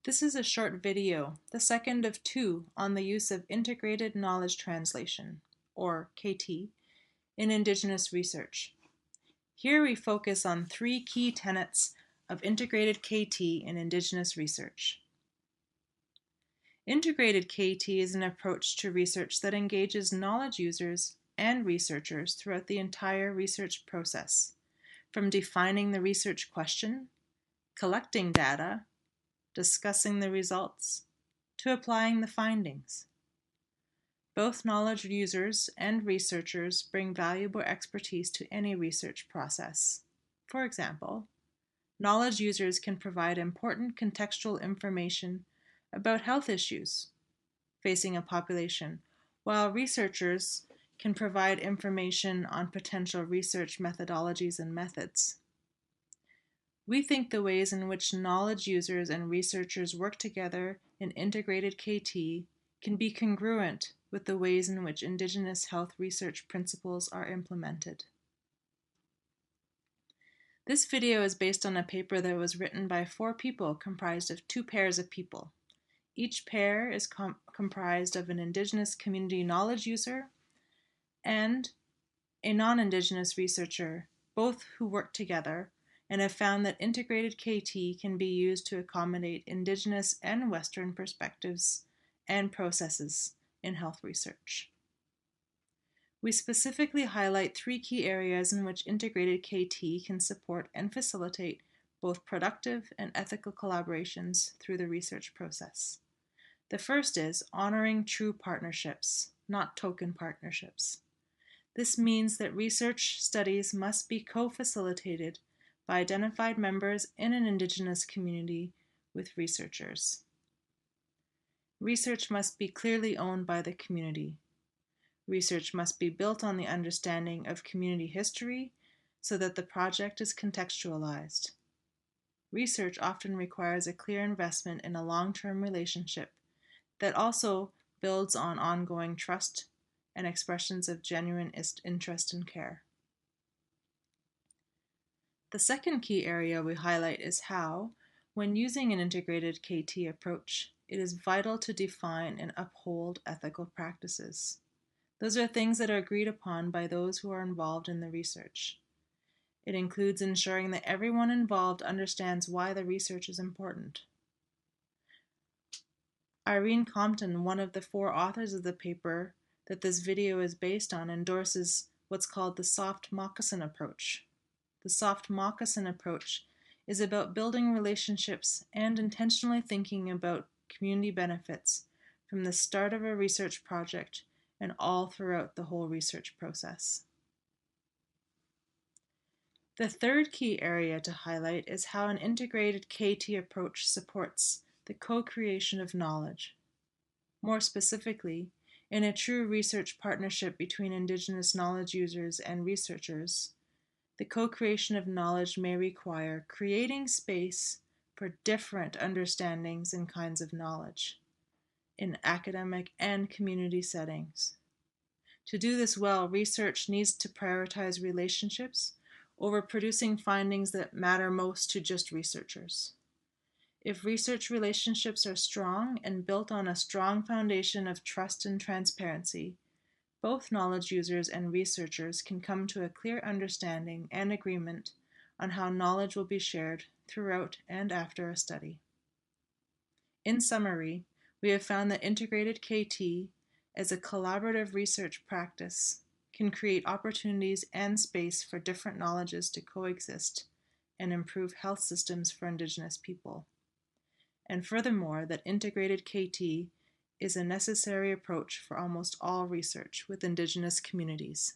This is a short video, the second of two, on the use of integrated knowledge translation, or KT, in Indigenous research. Here we focus on three key tenets of integrated KT in Indigenous research. Integrated KT is an approach to research that engages knowledge users and researchers throughout the entire research process, from defining the research question, collecting data, discussing the results, to applying the findings. Both knowledge users and researchers bring valuable expertise to any research process. For example, knowledge users can provide important contextual information about health issues facing a population, while researchers can provide information on potential research methodologies and methods. We think the ways in which knowledge users and researchers work together in integrated KT can be congruent with the ways in which Indigenous health research principles are implemented. This video is based on a paper that was written by 4 people comprised of 2 pairs of people. Each pair is comprised of an Indigenous community knowledge user and a non-Indigenous researcher, both who work together and have found that integrated KT can be used to accommodate Indigenous and Western perspectives and processes in health research. We specifically highlight 3 key areas in which integrated KT can support and facilitate both productive and ethical collaborations through the research process. The first is honoring true partnerships, not token partnerships. This means that research studies must be co-facilitated by identified members in an Indigenous community with researchers. Research must be clearly owned by the community. Research must be built on the understanding of community history so that the project is contextualized. Research often requires a clear investment in a long-term relationship that also builds on ongoing trust and expressions of genuine interest and care. The second key area we highlight is how, when using an integrated KT approach, it is vital to define and uphold ethical practices. Those are things that are agreed upon by those who are involved in the research. It includes ensuring that everyone involved understands why the research is important. Irene Compton, one of the 4 authors of the paper that this video is based on, endorses what's called the soft moccasin approach. The soft moccasin approach is about building relationships and intentionally thinking about community benefits from the start of a research project and all throughout the whole research process. The third key area to highlight is how an integrated KT approach supports the co-creation of knowledge. More specifically, in a true research partnership between Indigenous knowledge users and researchers, the co-creation of knowledge may require creating space for different understandings and kinds of knowledge in academic and community settings. To do this well, research needs to prioritize relationships over producing findings that matter most to just researchers. If research relationships are strong and built on a strong foundation of trust and transparency, both knowledge users and researchers can come to a clear understanding and agreement on how knowledge will be shared throughout and after a study. In summary, we have found that integrated KT as a collaborative research practice can create opportunities and space for different knowledges to coexist and improve health systems for Indigenous people. And furthermore, that integrated KT is a necessary approach for almost all research with Indigenous communities.